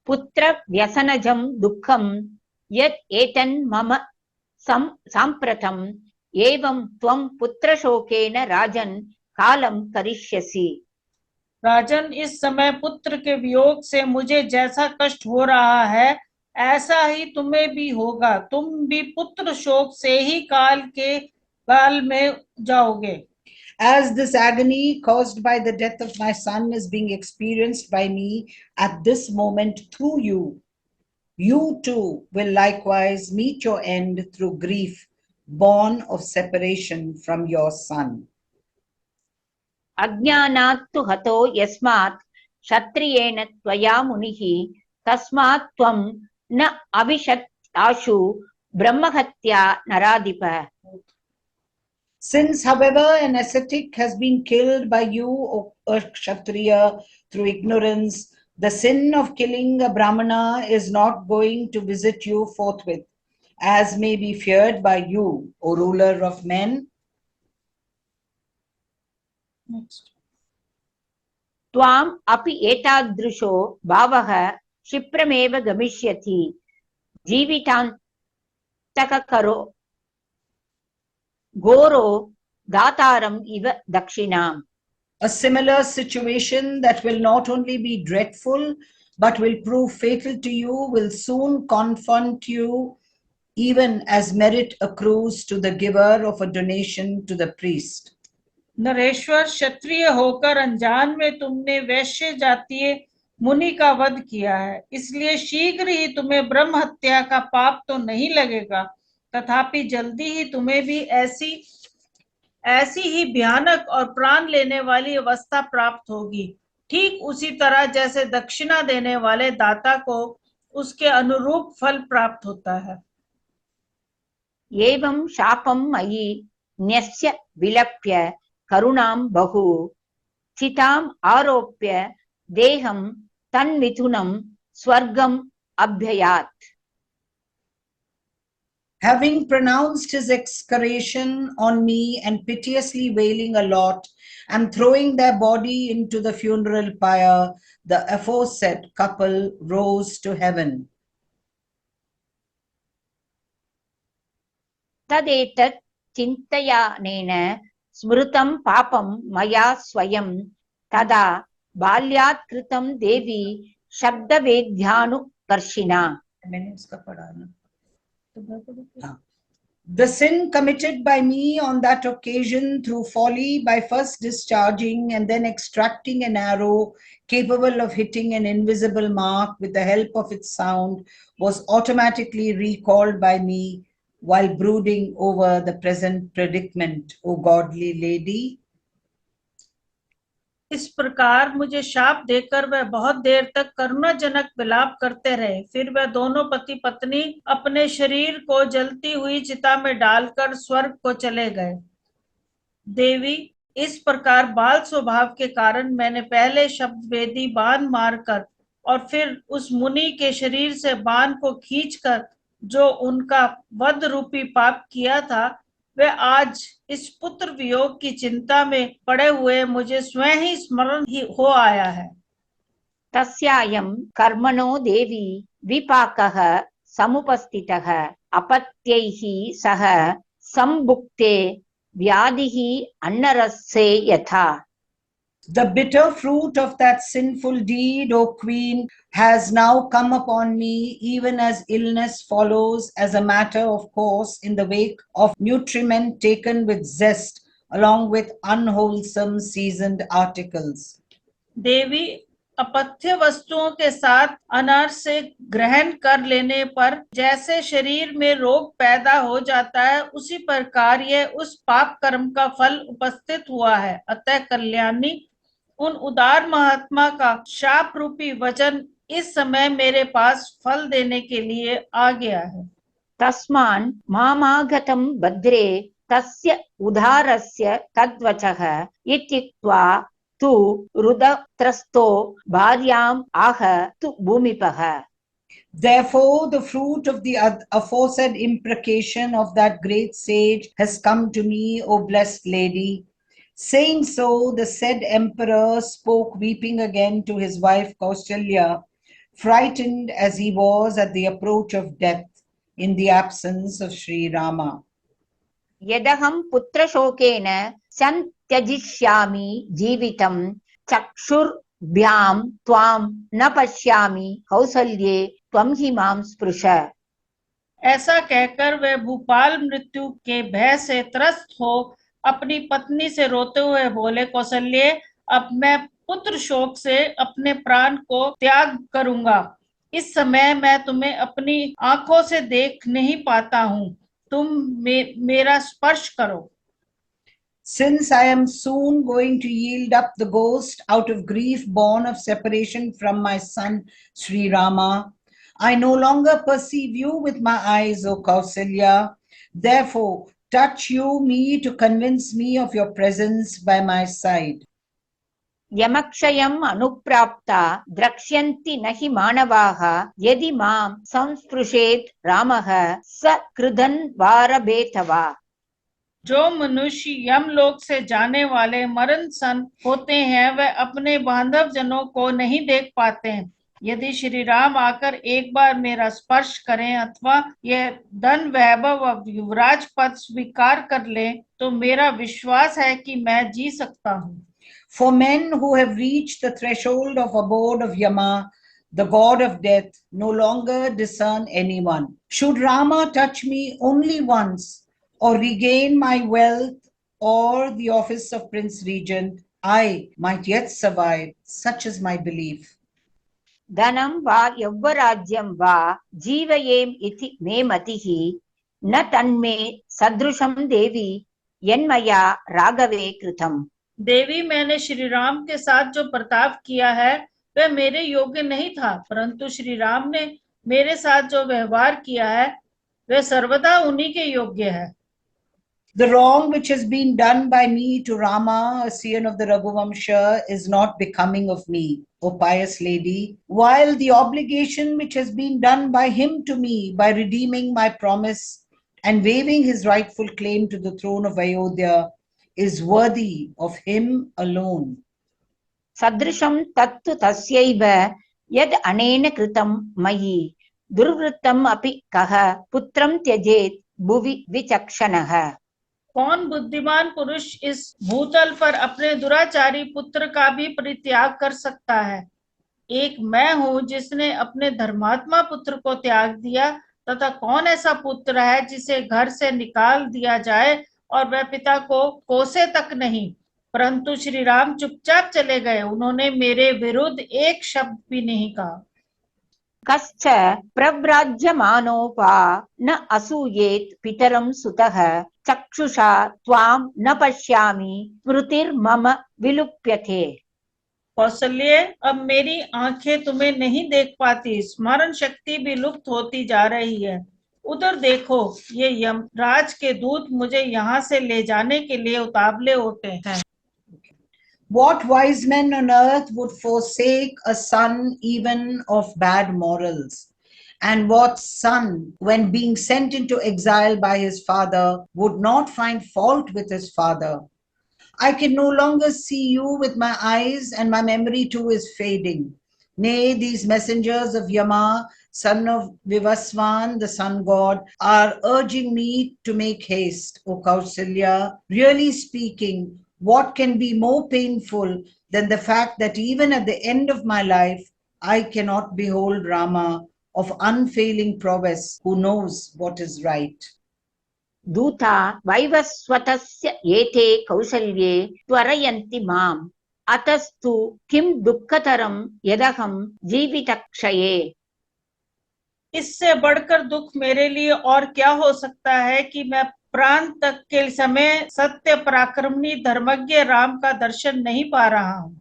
पुत्र व्यसनजं दुःखं यत् एतन् मम साम्प्रतम् एवं त्वं पुत्रशोकेन राजन् कालं करिष्यसि। राजन, इस समय पुत्र के वियोग से मुझे जैसा कष्ट हो रहा है, ऐसा ही तुम्हें भी होगा। तुम भी पुत्र शोक से ही काल में जाओगे। As this agony caused by the death of my son is being experienced by me at this moment through you, you too will likewise meet your end through grief, born of separation from your son. अज्ञानात् तु हतो यस्मात् क्षत्रियेण त्वया मुनिः तस्मात् त्वं न अविशत् आशु ब्रह्महत्या नराधिपः। Since, however, an ascetic has been killed by you, O Kshatriya, through ignorance, the sin of killing a Brahmana is not going to visit you forthwith, as may be feared by you, O ruler of men. Next. त्वाम् अपि एतादृशो भावः क्षिप्रमेव गमिष्यति जीवितान्तककरो घोरो दातारम् इव दक्षिणाम्। A similar situation that will not only be dreadful but will prove fatal to you will soon confront you, even as merit accrues to the giver of a donation to the priest. नरेश्वर, क्षत्रिय होकर अनजान में तुमने वैश्य जातीय मुनि का वध किया है, इसलिए शीघ्र ही तुम्हें ब्रह्म हत्या का पाप तो नहीं लगेगा, तथापि जल्दी ही तुम्हें भी ऐसी ही भयानक और प्राण लेने वाली अवस्था प्राप्त होगी, ठीक उसी तरह जैसे दक्षिणा देने वाले दाता को उसके अनुरूप फल प्राप्त होता है। एवं शापं मयि न्यस्य विलप्य करुणां बहु चिताम् आरोप्य देहं तन्मिथुनं स्वर्गम् अभ्ययात्। Having pronounced his execration on me and piteously wailing a lot and throwing their body into the funeral pyre, the aforesaid couple rose to heaven. तदेतत् चिन्तयानेन स्मृतं पापं मया स्वयं तदा बाल्यात् कृतं देवी शब्दवेद्यानुकर्षिणा। मैंने इसका पढ़ा ना। The sin committed by me on that occasion through folly by first discharging and then extracting an arrow capable of hitting an invisible mark with the help of its sound was automatically recalled by me while brooding over the present predicament, O godly lady. इस प्रकार मुझे शाप देकर वह बहुत देर तक करुणाजनक विलाप करते रहे। फिर वह दोनों पति पत्नी अपने शरीर को जलती हुई चिता में डालकर स्वर्ग को चले गए। देवी, इस प्रकार बाल स्वभाव के कारण मैंने पहले शब्द वेदी बाण मारकर और फिर उस मुनि के शरीर से बाण को खींचकर जो उनका वध रूपी पाप किया था, वह आज इस पुत्र वियोग की चिंता में पड़े हुए मुझे स्वयं ही स्मरण ही हो आया है। तस्यायं कर्मणो देवी विपाकः समुपस्थितः अपत्यैः सह संभुक्ते व्याधिः अन्नरसे यथा। The bitter fruit of that sinful deed, O Queen, has now come upon me, even as illness follows as a matter of course in the wake of nutriment taken with zest, along with unwholesome seasoned articles. देवी अपथ्य वस्तुओं के साथ अनार से ग्रहण कर लेने पर जैसे शरीर में रोग पैदा हो जाता है, उसी प्रकार यह उस पाप कर्म का फल उपस्थित हुआ है। अतः कल्याणी, उन उदार महात्मा का शाप रूपी वचन इस समय मेरे पास फल देने के लिए आ गया है। तस्मान् मामागतं भद्रे तस्य उदारस्य तद्वचः इत्युक्त्वा तु रुदत्रस्तो भार्याम् आह तु भूमिपः। Therefore, the fruit of the aforesaid imprecation of that great sage has come to me, O blessed lady. Saying so, the said emperor spoke, weeping again to his wife Kausalya, frightened as he was at the approach of death in the absence of Sri Rama. यदहं पुत्रशोकेन सन्त्यजिष्यामि जीवितं चक्षुर्भ्यां त्वां न पश्यामि कौसल्ये त्वं हि मां स्पृश। ऐसा कहकर वह भूपाल मृत्यु के भय से त्रस्त हो अपनी पत्नी से रोते हुए बोले, कौसल्ये, अब मैं पुत्र शोक से अपने प्राण को त्याग करूंगा। इस समय मैं तुम्हें अपनी आंखों से देख नहीं पाता हूँ, तुम मेरा स्पर्श करो। Since I am soon going to yield up the ghost out of grief born of separation from my son Sri Rama, I no longer perceive you with my eyes, O Kausalya. Therefore, touch you me to convince me of your presence by my side. यमक्षयम् अनुप्राप्ता द्रक्ष्यन्ति न हि मानवाः यदि मां संस्पृशेत् रामः स कृधन् वारभेतवा। जो मनुष्य यमलोक से जाने वाले मरण सन होते हैं, वह अपने बांधव जनों को नहीं देख पाते हैं। यदि श्री राम आकर एक बार मेरा स्पर्श करें अथवा यह धन वैभव और युवराज पद स्वीकार कर ले, तो मेरा विश्वास है कि मैं जी सकता हूँ। For men who have reached the threshold of abode of Yama, the god of death, no longer discern anyone. Should Rama touch me only once, or regain my wealth or the office of Prince Regent, I might yet survive. Such is my belief. धनं वा यौवराज्यं वा जीवयेम् इति मे मतिः न तन्मे सदृशं देवी यन्मया राघवे कृतम्। देवी, मैंने श्री राम के साथ जो प्रताप किया है वह मेरे योग्य नहीं था, परंतु श्री राम ने मेरे साथ जो व्यवहार किया है वह सर्वदा उन्हीं के योग्य है। The wrong which has been done by me to Rama, a scion of the Raghuvamsha, is not becoming of me, O pious lady, while the obligation which has been done by him to me by redeeming my promise and waiving his rightful claim to the throne of Ayodhya is worthy of him alone. सदृशं तत्तु तस्यैव यद् अनेन कृतं मयि दुर्वृत्तम् अपि कः पुत्रं त्यजेत् भुवि विचक्षणः। कौन बुद्धिमान पुरुष इस भूतल पर अपने दुराचारी पुत्र का भी परित्याग कर सकता है? एक मैं हूँ जिसने अपने धर्मात्मा पुत्र को त्याग दिया, तथा कौन ऐसा पुत्र है जिसे घर से निकाल दिया जाए और वह पिता को कोसे तक नहीं। परंतु श्री राम चुपचाप चले गए, उन्होंने मेरे विरुद्ध एक शब्द भी नहीं कहा। कश्च प्रव्राज्यमानो वा न असूयेत् पितरं सुतः चक्षुषा त्वां न पश्यामि स्मृतिर्मम विलुप्यते। कौसल्य, अब मेरी आंखें तुम्हें नहीं देख पाती, स्मरण शक्ति भी लुप्त होती जा रही है। उधर देखो, ये यमराज के दूत मुझे यहाँ से ले जाने के लिए उतावले होते हैं। What wise men on earth would forsake a son even of bad morals? And what son, when being sent into exile by his father, would not find fault with his father? I can no longer see you with my eyes, and my memory too is fading. Nay, these messengers of Yama, son of Vivaswan, the sun god, are urging me to make haste, O Kausalya. Really speaking, What can be more painful than the fact that even at the end of my life, I cannot behold Rama of unfailing prowess who knows what is right? दूता वैवस्वतस्य एते कौसल्ये त्वरयन्ति माम् अतस्तु किं दुःखतरं यदहं जीवितक्षये। इससे बढ़कर दुख मेरे लिए और क्या हो सकता है कि मैं प्राण तक के समय सत्य पराक्रमणी धर्मज्ञ राम का दर्शन नहीं पा रहा हूँ।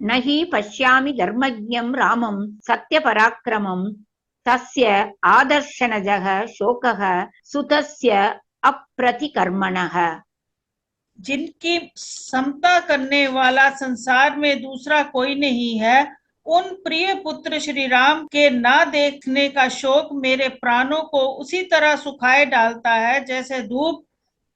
न हि पश्यामि धर्मज्ञं रामं सत्यपराक्रमं तस्य आदर्शनजः शोकः सुतस्य अप्रतिकर्मणः। जिनकी समता करने वाला संसार में दूसरा कोई नहीं है, उन प्रिय पुत्र श्री राम के ना देखने का शोक मेरे प्राणों को उसी तरह सुखाए डालता है जैसे धूप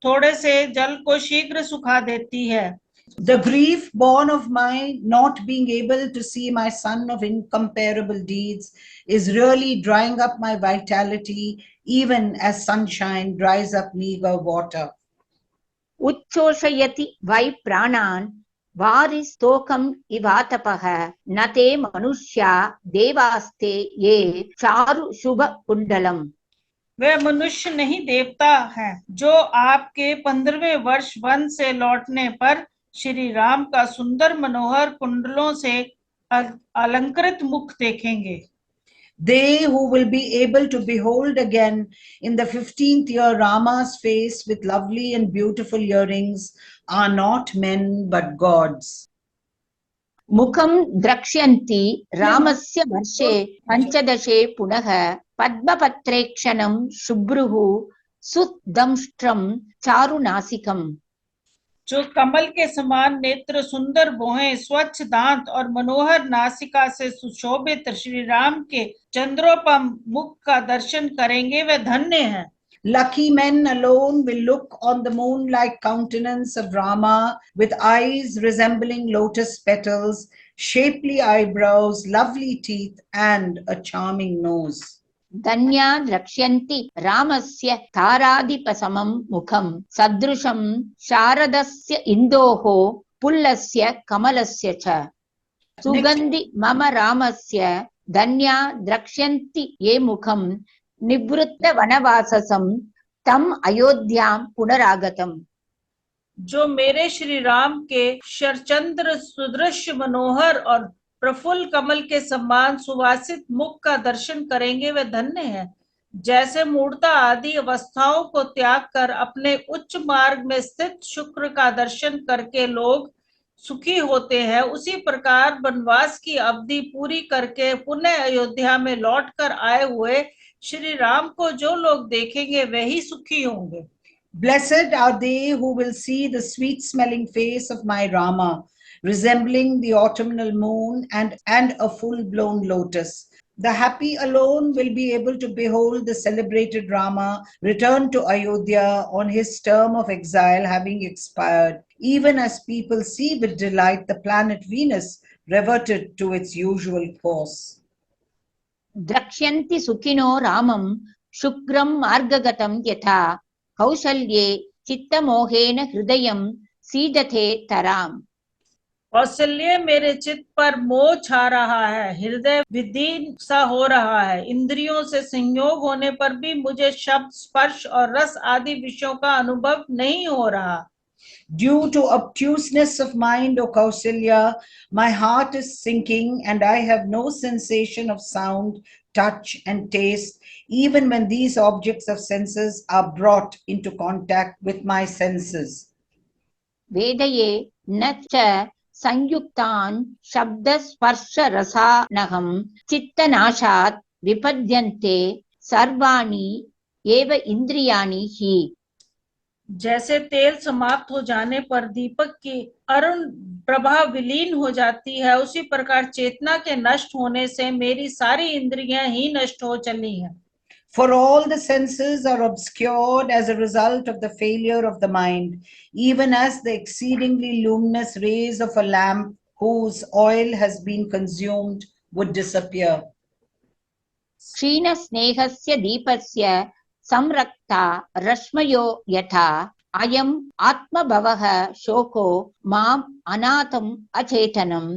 थोड़े से जल को शीघ्र सुखा देती है। The grief born of my not being able to see my son of incomparable deeds is really drying up my vitality, even as sunshine dries up meager water. उच्छोषयति वै प्राणान् वारिस्तोकम् इवातपः न ते मनुष्या देवास्ते ये चारु शुभ कुंडलम्। वह मनुष्य नहीं देवता है जो आपके 15वें वर्ष वन से लौटने पर श्री राम का सुंदर मनोहर कुंडलों से अलंकृत मुख देखेंगे। They who will be able to behold again in the 15th year Rama's face with lovely and beautiful earrings are not men but gods. मुखं द्रक्ष्यन्ति रामस्य वर्षे पंचदशे पुनः पद्मपत्रेक्षणं शुभ्रुः सुदंष्ट्रं चारुनासिकम्। जो कमल के समान नेत्र, सुंदर भौहें, स्वच्छ दांत और मनोहर नासिका से सुशोभित श्री राम के चंद्रोपम मुख का दर्शन करेंगे वे धन्य हैं। Lucky men alone will look on the moon-like countenance of Rama with eyes resembling lotus petals, shapely eyebrows, lovely teeth, and a charming nose. धन्या द्रक्ष्यन्ति रामस्य तारादिपसमं मुखं सदृशं शारदस्य इन्दोः पुल्लस्य कमलस्य च सुगन्धि मम रामस्य धन्या द्रक्ष्यन्ति ये मुखं निवृत्त वनवाससं तम अयोध्यां पुनरागतम्। जो मेरे श्री राम के शरचंद्र सुदृश्य मनोहर और प्रफुल्ल कमल के समान सुवासित मुख का दर्शन करेंगे वे धन्य हैं। जैसे मूढ़ता आदि अवस्थाओं को त्याग कर अपने उच्च मार्ग में स्थित शुक्र का दर्शन करके लोग सुखी होते हैं, उसी प्रकार वनवास की अवधि पूरी करके पुनः अयोध्या में लौटकर आए हुए श्री राम को जो लोग देखेंगे वे ही सुखी होंगे। Blessed are they who will see the sweet-smelling face of my Rama, resembling the autumnal moon and a full-blown lotus. The happy alone will be able to behold the celebrated Rama return to Ayodhya on his term of exile having expired, even as people see with delight the planet Venus reverted to its usual course. द्रक्ष्यन्ति सुखिनो रामं शुक्रं मार्गगतं यथा कौसल्ये चित्तमोहेन हृदयं सीदते तराम। कौशल्य मेरे चित्त पर मोह छा रहा है, हृदय विदीन सा हो रहा है। इंद्रियों से संयोग होने पर भी मुझे शब्द, स्पर्श और रस आदि विषयों का अनुभव नहीं हो रहा। Due to obtuseness of mind, O Kausalya, my heart is sinking and I have no sensation of sound, touch and taste, even when these objects of senses are brought into contact with my senses. वेदये न च संयुक्तान् शब्द स्पर्श रसानहं चित्तनाशात् विपद्यन्ते सर्वाणि एव इंद्रियाणि हि। जैसे तेल समाप्त हो जाने पर दीपक की अरुण प्रभा विलीन हो जाती है, उसी प्रकार चेतना के नष्ट होने से मेरी सारी इंद्रियां ही नष्ट हो चली हैं। For all the senses are obscured as a result of the failure of the mind, even as the exceedingly luminous rays of a lamp whose oil has been consumed would disappear. क्षीण स्नेहस्य दीपस्य संरक्ता रश्मयो यथा अयम् आत्मभवः शोको माम् अनाथम् अचेतनं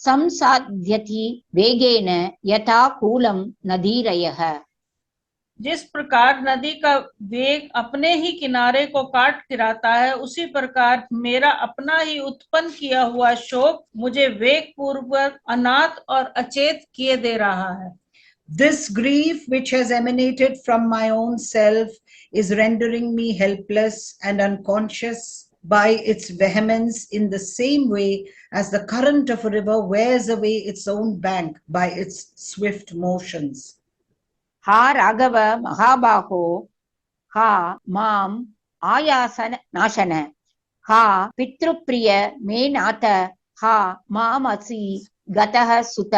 संसाध्यति वेगेन यथा कूलं नदीरयः। जिस प्रकार नदी का वेग अपने ही किनारे को काट गिराता है, उसी प्रकार मेरा अपना ही उत्पन्न किया हुआ शोक मुझे वेग पूर्वक अनाथ और अचेत किए दे रहा है। This grief which has emanated from my own self is rendering me helpless and unconscious by its vehemence, in the same way as the current of a river wears away its own bank by its swift motions. हा राघव महाबाहो, हा माम् आयासन नाशन, हा पितृप्रिय मे नाथ, हा मामसि गतः सुत।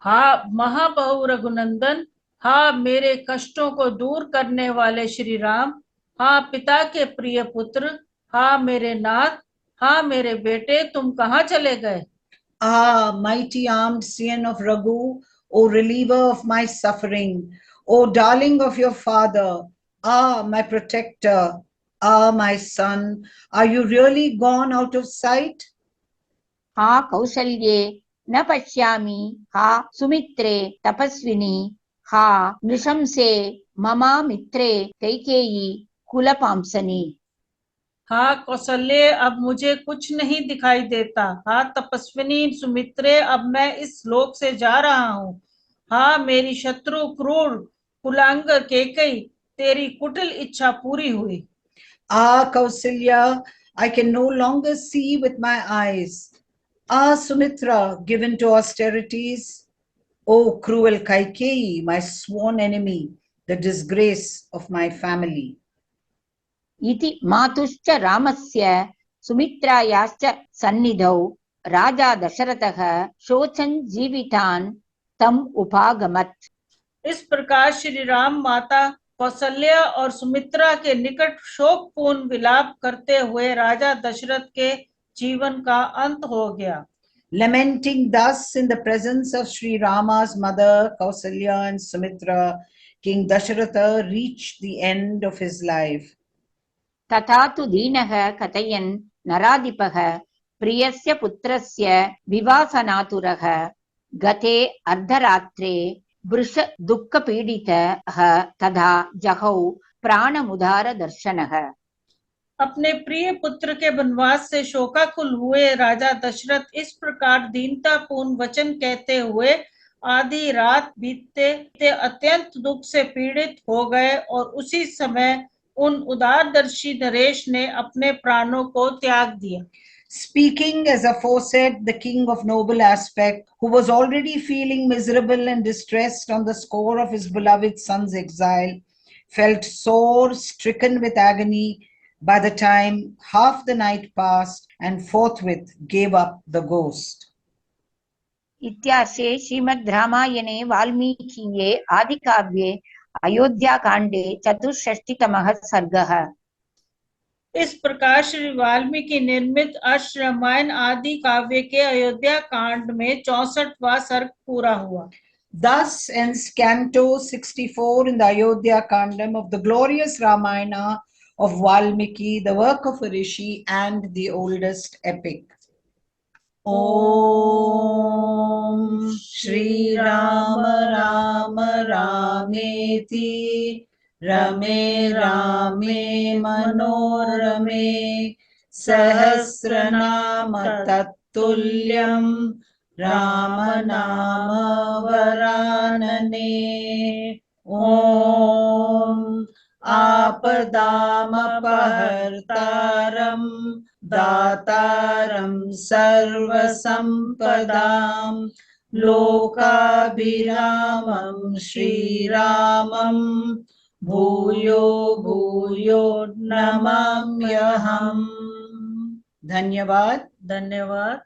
हा महाबहु रघुनंदन, हा मेरे कष्टों को दूर करने वाले श्री राम, हा पिता के प्रिय पुत्र, हा मेरे नाथ, हा मेरे बेटे, तुम कहाँ चले गए? Ah, mighty armed scion of Raghu, O reliever of my suffering, O darling of your father, ah, my protector, ah, my son, are you really gone out of sight? हा कौसल्ये न पश्यामि, हा सुमित्रे तपस्विनी, हा नृशंसे ममा मित्रे कैकेयी कुलपांसनी। हाँ कौशल्य, अब मुझे कुछ नहीं दिखाई देता। हाँ तपस्विनी सुमित्रे, अब मैं इस लोक से जा रहा हूँ। हाँ मेरी शत्रु क्रूर कुलांग केकई, तेरी कुटिल इच्छा पूरी हुई। Ah, Kausalya, I can no longer see with my eyes. Ah, Sumitra, given to austerities. O cruel Kaikeyi, my sworn enemy, the disgrace of my family. इति मातुश्च रामस्य सुमित्रायाश्च सन्निधौ राजा दशरथः शोचन् जीवितान् तम् उपागमत्। इस प्रकार श्री राम माता कौशल्या और सुमित्रा के निकट शोकपूर्ण विलाप करते हुए राजा दशरथ के जीवन का अंत हो गया। Lamenting thus in the presence of Sri Rama's mother Kausalya and Sumitra, King Dasharatha reached the end of his life. तथा तु दीनः कथयन् नराधिपः प्रियस्य पुत्रस्य विवासनातुरः गते अर्धरात्रे वृष दुःखपीडितः तथा जहौ प्राणमुदार दर्शनः। अपने प्रिय पुत्र के वनवास से शोकाकुल हुए राजा दशरथ इस प्रकार दीनतापूर्ण वचन कहते हुए आधी रात बीतते अत्यंत दुख से पीड़ित हो गए, और उसी समय उन उदारदर्शी नरेश ने अपने प्राणों को त्याग दिया। Speaking as aforesaid, the king of noble aspect, who was already feeling miserable and distressed on the score of his beloved son's exile, felt sore stricken with agony by the time half the night passed, and forthwith gave up the ghost. इत्यार्षे श्रीमद् रामायणे वाल्मीकीये आदिकाव्ये अयोध्याकाण्डे 64तमः सर्गः। इस प्रकार श्री वाल्मीकि निर्मित अश्वरामायण आदि काव्य के अयोध्या कांड में 64वां सर्ग पूरा हुआ। Thus ends Canto 64 in the Ayodhya Kandam of the glorious Ramayana of Valmiki, the work of a rishi and the oldest epic. Om Shri Rama Rama Rameti Rame Rame Manorame Sahasranama Tattulyam Rama Nama Varanane. Om Apadam Apahartaram Dataram Sarvasampadam Lokabhiramam Shri Ramam Bhuyo Bhuyo Namamyaham. Dhanyavad. धन्यवाद।